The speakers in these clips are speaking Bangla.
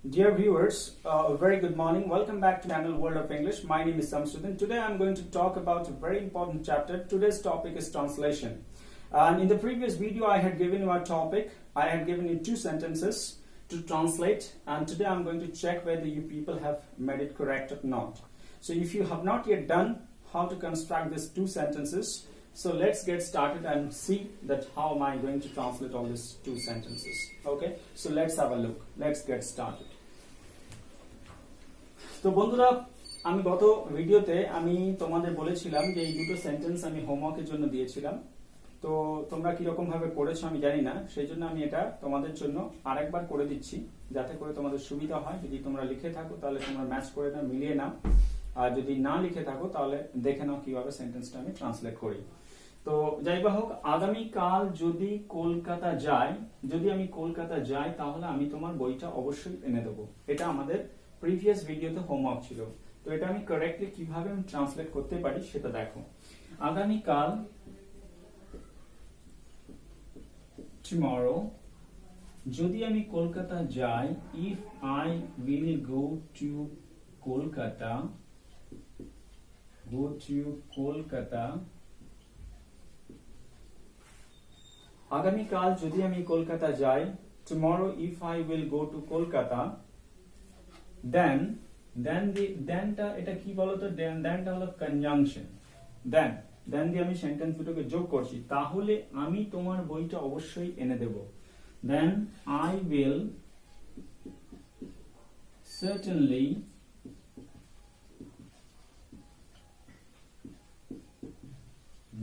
Dear viewers, a very good morning. Welcome back to channel World of English. My name is Samsudin. Today I'm going to talk about a very important chapter. Today's topic is translation. And in the previous video, I had given you a topic. I had given you two sentences to translate. And today I'm going to check whether you people have made it correct or not. So if you have not yet done how to construct these two sentences, so let's get started and see that how am I going to translate all these two sentences. Okay, so let's have a look. Let's get started. তো বন্ধুরা, আমি গত ভিডিওতে আমি তোমাদের বলেছিলাম যে এই দুটো সেন্টেন্স আমি হোমওয়ার্কের জন্য দিয়েছিলাম। তো তোমরা কি রকম ভাবে করেছো আমি জানি না, সেই জন্য আমি এটা তোমাদের জন্য আরেকবার করে দিচ্ছি যাতে করে তোমাদের সুবিধা হয়। যদি তোমরা লিখে থাকো তাহলে তোমরা ম্যাচ করে নাও, মিলিয়ে নাও, আর যদি না লিখে থাকো তাহলে দেখে নাও কিভাবে সেন্টেন্সটা আমি ট্রান্সলেট করি। তো যাই বা হোক, আগামীকাল যদি কলকাতা যাই, যদি আমি কলকাতা যাই তাহলে আমি তোমার বইটা অবশ্যই এনে দেবো। এটা আমাদের প্রিভিয়াস ভিডিওতে হোমওয়ার্ক ছিল। তো এটা আমি কারেক্টলি কিভাবে আমি ট্রান্সলেট করতে পারি সেটা দেখো। আগামীকাল, tomorrow, যদি আমি কলকাতা যাই, if I will go to Kolkata, go to Kolkata, আগামীকাল যদি আমি কলকাতা যাই, tomorrow if I will go to Kolkata, then টা এটা কি বলতো, then টা হলো কনজাংশন। then দিয়ে আমি সেন্টেন্স দুটোকে যোগ করছি, তাহলে আমি তোমার বইটা অবশ্যই এনে দেব। then I will certainly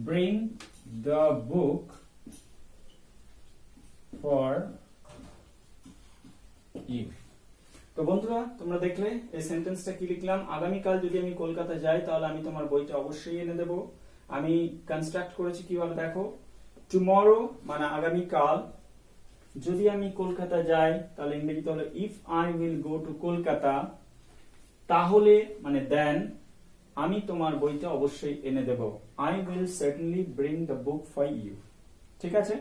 bring the book for you. তো বন্ধুরা, তোমরা দেখলে এই সেন্টেন্সটা কি লিখলাম। আগামীকাল যদি আমি কলকাতা যাই তাহলে আমি তোমার বইটা অবশ্যই এনে দেব। আমি কনস্ট্রাক্ট করেছি কিভাবে দেখো। টুমরো মানে আগামীকাল, যদি আমি কলকাতা যাই তাহলে ইংরেজিতে হলো if I will go to Kolkata, তাহলে মানে দেন আমি তোমার বইটা অবশ্যই এনে দেব। I will certainly bring the book for you. ঠিক আছে,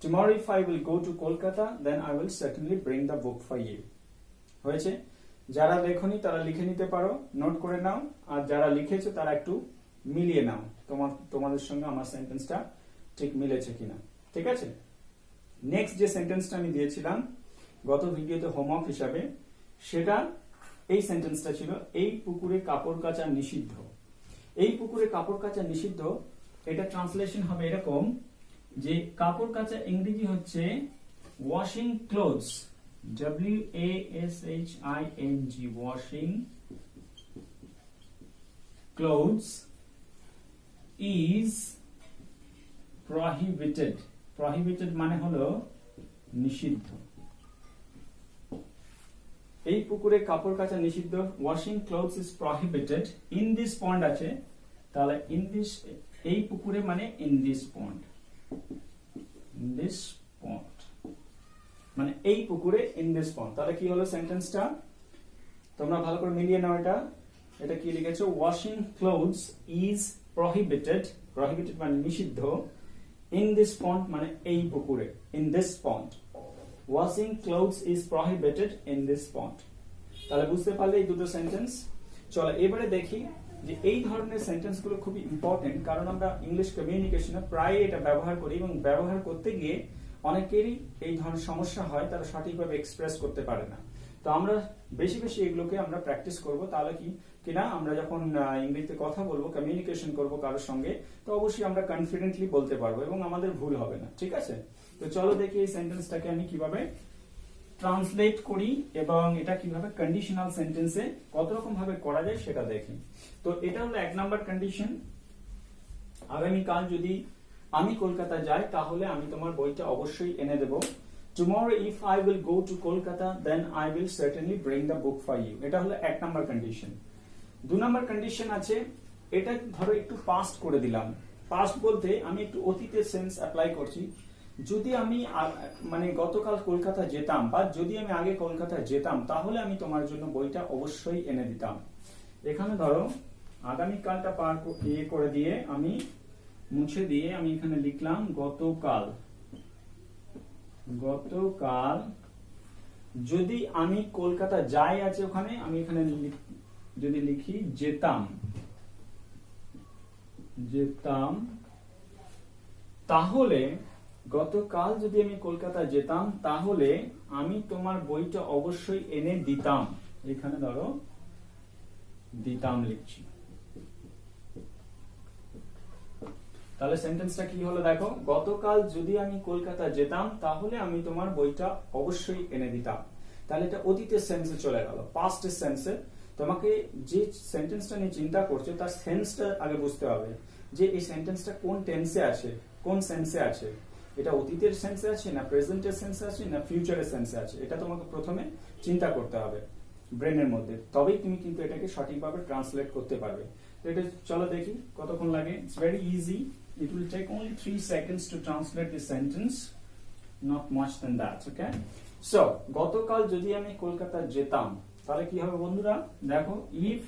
tomorrow if I will go to Kolkata, then I will certainly bring the book for you. হয়েছে? যারা লেখনি তারা লিখে নিতে পারো, নোট করে নাও, আর যারা লিখেছো তারা একটু মিলিয়ে নাও তোমাদের সঙ্গে আমার সেন্টেন্সটা ঠিক মিলেছে কিনা। ঠিক আছে, নেক্সট যে সেন্টেন্সটা আমি দিয়েছিলাম গত ভিডিওতে হোমওয়ার্ক হিসাবে, সেটা এই সেন্টেন্সটা ছিল, এই পুকুরে কাপড় কাচা নিষিদ্ধ। এই পুকুরে কাপড় কাচা নিষিদ্ধ, এটা ট্রান্সলেশন হবে এরকম যে কাপড় কাচা ইংরেজি হচ্ছে washing clothes, WASHING, washing clothes is prohibited. Prohibited মানে হলো নিষিদ্ধ। এই পুকুরে কাপড় কাচা নিষিদ্ধ, washing clothes is prohibited in this পন্ড আছে, তাহলে ইন দিস, এই পুকুরে মানে in this pond, this pond মানে এই পুকুরে in this pond। তাহলে কি হলো সেন্টেন্সটা, তোমরা ভালো করে মিলিয়ে নাও। এটা কি লিখেছো, washing clothes is prohibited, prohibited মানে নিষিদ্ধ, in this pond মানে এই পুকুরে, in this pond, washing clothes is prohibited in this pond। তাহলে বুঝতে পারলে এই দুটো সেন্টেন্স। চলো এবারে দেখি যে এই ধরনের সেন্টেন্সগুলো খুবই ইম্পর্টেন্ট, কারণ আমরা ইংলিশ কমিউনিকেশনে প্রায় এটা ব্যবহার করি এবং ব্যবহার করতে গিয়ে অনেকেরই এই ধরনের সমস্যা হয়, তারা সঠিকভাবে এক্সপ্রেস করতে পারে না। তো আমরা বেশি বেশি এগুলোকে আমরা প্র্যাকটিস করব, তাহলে কিনা আমরা যখন ইংরেজিতে কথা বলবো, কমিউনিকেশন করব কারোর সঙ্গে, তো অবশ্যই আমরা কনফিডেন্টলি বলতে পারবো এবং আমাদের ভুল হবে না। ঠিক আছে, তো চলো দেখি এই সেন্টেন্সটাকে আমি কিভাবে ট্রান্সলেট করি এবং এটা কিভাবে কন্ডিশনাল সেন্টেন্সে কত রকম ভাবে করা যায় সেটা দেখি। তো এটা হলো এক নাম্বার কন্ডিশন, আগামীকাল যদি আমি কলকাতা যাই তাহলে আমি তোমার বইটা অবশ্যই এনে দেব। tomorrow if I will go to Kolkata, then I will certainly bring the book for you। এটা হলো এক নাম্বার কন্ডিশন। দু নাম্বার কন্ডিশন আছে, এটা ধরো একটু পাস্ট করে দিলাম। পাস্ট বলতে আমি একটু অতীতের সেন্স অ্যাপ্লাই করছি। যদি আমি মানে গতকাল কলকাতা যেতাম, বা যদি আমি আগে কলকাতা যেতাম, তাহলে আমি তোমার জন্য বইটা অবশ্যই এনে দিতাম। এখানে ধরো আগামীকালটা পার করে দিয়ে আমি মুছে দিয়ে আমি এখানে লিখলাম গতকাল, যদি আমি কলকাতা যাই আছে ওখানে, আমি এখানে যদি লিখি যেতাম, যেতাম, তাহলে গতকাল যদি আমি কলকাতা যেতাম তাহলে আমি তোমার বইটা অবশ্যই এনে দিতাম। এখানে ধরো দিতাম লিখছি। তাহলে সেন্টেন্সটা কি হলো দেখো, গতকাল যদি আমি কলকাতা যেতাম তাহলে আমি তোমার বইটা অবশ্যই এনে দিতাম। তাহলে এটা অতীতের সেন্সে চলে গেল। পাস্টের সেন্সে তোমাকে যে সেন্টেন্সটা নিয়ে চিন্তা করছো তার সেন্সটা আগে বুঝতে হবে, যে এই সেন্টেন্সটা কোন টেন্সে আছে, কোন সেন্সে আছে, এটা অতীতের সেন্সে আছে না প্রেজেন্টের সেন্সে আছে না ফিউচারের সেন্সে আছে, এটা তোমাকে প্রথমে চিন্তা করতে হবে ব্রেনের মধ্যে, তবেই তুমি কিন্তু এটাকে সঠিকভাবে ট্রান্সলেট করতে পারবে। তো এটা চলো দেখি কতক্ষণ লাগে। It's very easy, it will take only 3 seconds to translate the sentence, not much than that. Okay, so গতকাল যদি আমি কলকাতা যেতাম তাহলে কি হবে বন্ধুরা, দেখো if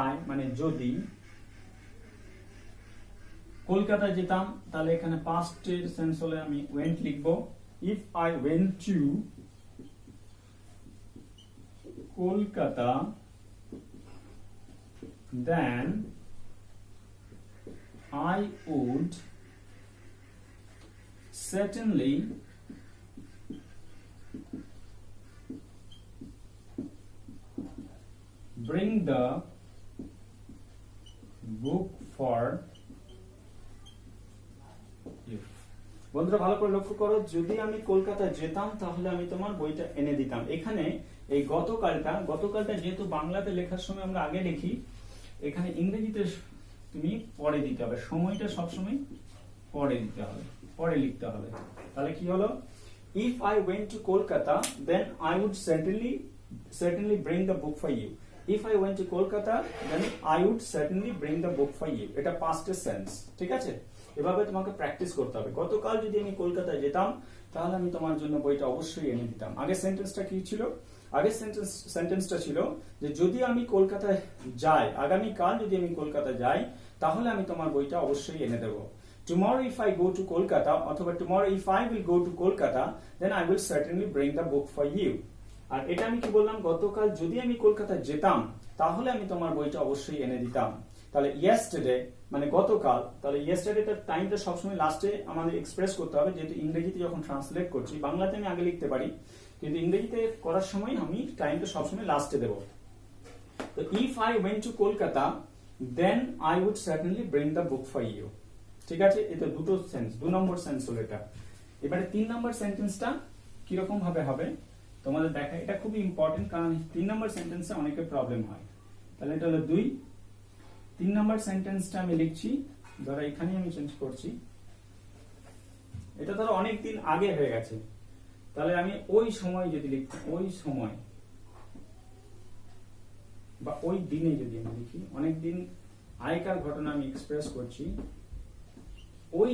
I মানে যদি কলকাতা যেতাম, তাহলে এখানে past এর সেন্স হলে আমি went লিখবো। if I went to Kolkata, then I would certainly bring the book for you. বন্ধুরা ভালো করে লক্ষ্য করো, যদি আমি কলকাতা যেতাম তাহলে আমি তোমার বইটা এনে দিতাম। এখানে এই গতকালটা যেহেতু বাংলাতে লেখার সময় আমরা আগে লিখি, এখানে ইংরেজিতে তুমি পরে দিতে হবে, সময়টা সবসময় পরে দিতে হবে, পরে লিখতে হবে। তাহলে কি হলো, if I went to Kolkata then I would certainly bring the book for you. if I went to Kolkata then I would certainly bring the book for you. এটা past tense, ঠিক আছে? এভাবে তোমাকে প্র্যাকটিস করতে হবে। গতকাল যদি আমি কলকাতা যেতাম তাহলে আমি তোমার জন্য বইটা অবশ্যই এনে দিতাম। আগের সেন্টেন্সটা কি ছিল? আগের সেন্টেন্সটা ছিল যে যদি আমি কলকাতায় যাই, আগামীকাল যদি আমি কলকাতা যাই তাহলে আমি তোমার বইটা অবশ্যই এনে দেব। Tomorrow if I go to Kolkata, অথবা tomorrow if I will go to Kolkata, then I will certainly bring the book for you. আর এটা আমি কি বললাম, গতকাল যদি আমি কলকাতা যেতাম তাহলে আমি তোমার বইটা অবশ্যই এনে দিতাম। তাহলে yesterday মানে গতকাল, তাহলে yesterday টার টাইমটা সবসময় লাস্টে আমাদের এক্সপ্রেস করতে হবে, যেহেতু ইংরেজিতে যখন ট্রান্সলেট করছি, বাংলাতে আমি আগে লিখতে পারি কিন্তু ইংরেজিতে করার সময় আমি টাইমটা সবসময় লাস্টে দেব। তো if I went to Kolkata then I would certainly bring the book for you. ঠিক আছে, এটা দুটো সেন্স, 2 নম্বর সেন্স হলো এটা। এবারে 3 নম্বর সেন্টেন্সটা কি রকম ভাবে হবে তোমাদের দেখা, এটা খুবই ইম্পর্টেন্ট, কারণ 3 নম্বর সেন্টেন্সে অনেকের প্রবলেম হয়। তাহলে এটা হলো 2। 3 নম্বর সেন্টেন্সটা আমি লিখছি, ধরো এখানে আমি চেঞ্জ করছি, এটা ধরো অনেক দিন আগে হয়ে গেছে, তাহলে আমি ওই সময় যদি লিখি, ওই সময় বা ওই দিনে যদি আমি লিখি, অনেক দিন আগেকার ঘটনা আমি এক্সপ্রেস করছি, ওই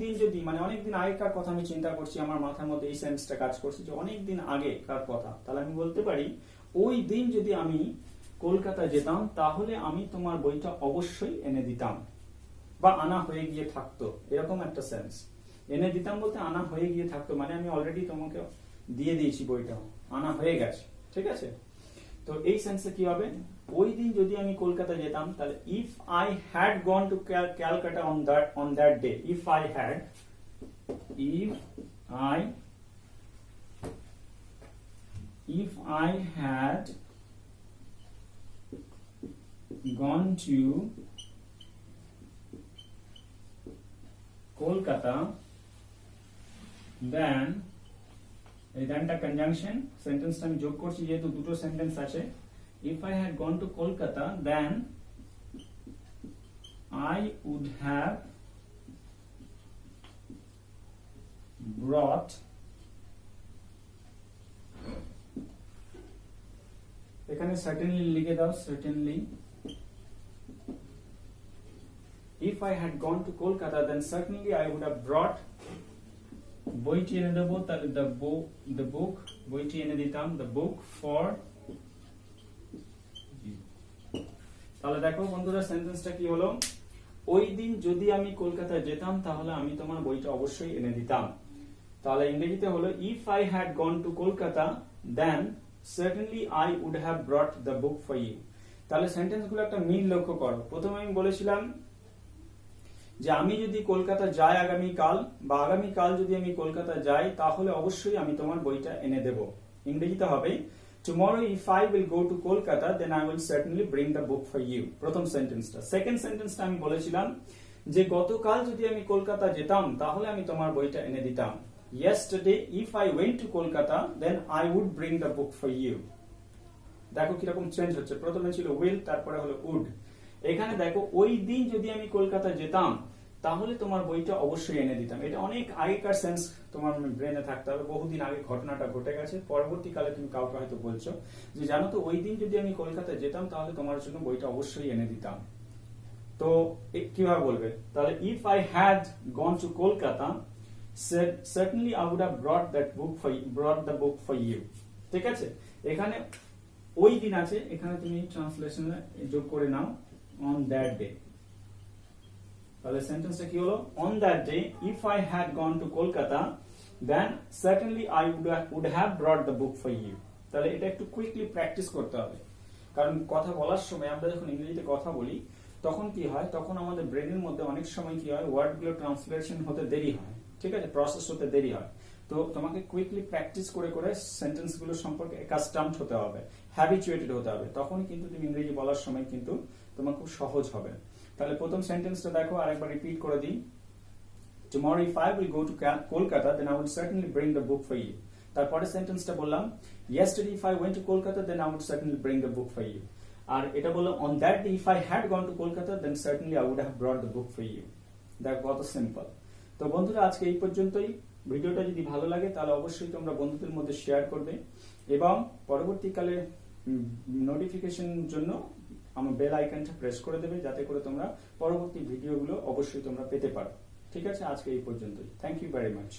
দিন যদি মানে অনেক দিন আগেকার কথা আমি চিন্তা করছি, আমার মাথার মধ্যে এই সেন্সটা কাজ করছে যে অনেক দিন আগেকার কথা, তাহলে আমি বলতে পারি ওই দিন যদি আমি কলকাতা যেতাম তাহলে আমি তোমার বইটা অবশ্যই এনে দিতাম, বা আনা হয়ে গিয়ে থাকতো, এরকম একটা সেন্স। এনে দিতাম বলতে আনা হয়ে গিয়ে থাকতো, মানে আমি অলরেডি তোমাকে দিয়ে দিয়েছি বইটা, আনা হয়ে গেছে, ঠিক আছে? তো এই সেন্সে কি হবে, ওই দিন যদি আমি কলকাতা যেতাম, তাহলে if I had gone to Calcutta on that day, if I had gone to Kolkata, then এই দেনটা কনজাংশন, সেন্টেন্সটা আমি যোগ করছি যেহেতু দুটো সেন্টেন্স আছে। if I had gone to Kolkata then I would have brought, এখানে certainly লিখে দাও, certainly if I had gone to Kolkata then certainly I would have brought, বইটি এনে দেবো, তাহলে the book, বইটি এনে দিতাম, the book for you। তাহলে দেখো বন্ধুরা সেন্টেন্সটা কি হলো, ওই দিন যদি আমি কলকাতা যেতাম তাহলে আমি তোমার বইটা অবশ্যই এনে দিতাম। তাহলে ইংরেজিতে হলো if I had gone to Kolkata then certainly I would have brought the book for you. তাহলে সেন্টেন্সগুলো একটা মিল লক্ষ্য করো। প্রথমে আমি বলেছিলাম যে আমি যদি কলকাতা যাই আগামীকাল, বা আগামীকাল যদি আমি কলকাতা যাই, তাহলে অবশ্যই আমি তোমার বইটা এনে দেব। ইংরেজিতে হবে tomorrow if I will go to Kolkata then I will certainly bring the book for you। প্রথম সেন্টেন্সটা। সেকেন্ড সেন্টেন্সটা আমি বলেছিলাম যে গতকাল যদি আমি কলকাতা যেতাম তাহলে আমি তোমার বইটা এনে দিতাম। yesterday if I went to Kolkata then I would bring the book for you। দেখো কিরকম চেঞ্জ হচ্ছে, প্রথমে ছিল will, তারপরে হলো would। এখানে দেখো ওই দিন যদি আমি কলকাতা যেতাম তাহলে তোমার বইটা অবশ্যই এনে দিতাম। এটা অনেক আগেকার সেন্স তোমার ব্রেনে থাকতে হবে, বহুদিন আগে ঘটনাটা ঘটে গেছে, পরবর্তীকালে তুমি কাউকে হয়তো বলছো যে জানো তো ওই দিন যদি আমি কলকাতা যেতাম তাহলে তোমার জন্য বইটা অবশ্যই এনে দিতাম। তো কিভাবে বলবে? তাহলে if I had gone to Kolkata certainly I would have brought the book for you। ঠিক আছে, এখানে ওই দিন আছে, এখানে তুমি ট্রান্সলেশনে যোগ করে নাও on that day। তাহলে সেন্টেন্সটা কি হলো? on that day if I had gone to Kolkata then certainly I would have brought the book for you। তাহলে এটা একটু কুইকলি প্র্যাকটিস করতে হবে, কারণ কথা বলার সময় আমরা যখন ইংরেজিতে কথা বলি তখন কি হয়, তখন আমাদের ব্রেনের মধ্যে অনেক সময় কি হয়, ওয়ার্ডগুলো ট্রান্সলেশন হতে দেরি হয়, ঠিক আছে, প্রসেস হতে দেরি হয়। তো তোমাকে কুইকলি প্র্যাকটিস করে করে সেন্টেন্সগুলো সম্পর্কে কাস্টমড হতে হবে, হ্যাবিচুয়েটেড হতে হবে, তখনই কিন্তু তুমি ইংরেজি বলার সময় কিন্তু তোমার খুব সহজ হবে। তাহলে প্রথম সেন্টেন্সটা দেখো, আরেকবার রিপিট করে দিই। tomorrow if I will go to Kolkata then I will certainly bring the book for you। তারপরে সেন্টেন্সটা বললাম yesterday if I went to Kolkata then I would certainly bring the book for you। আর এটা বললাম on that day if I had gone to Kolkata then certainly I would have brought the book for you। দেখো কত সিম্পল। তো বন্ধুরা আজকে এই পর্যন্তই। ভিডিওটা যদি ভালো লাগে তাহলে অবশ্যই তোমরা বন্ধুদের মধ্যে শেয়ার করবে, এবং পরবর্তীকালে নোটিফিকেশন জন্য আমার বেল আইকনটা প্রেস করে দেবে, যাতে করে তোমরা পরবর্তী ভিডিওগুলো অবশ্যই তোমরা পেতে পারো। ঠিক আছে, আজকে এই পর্যন্তই। Thank you very much.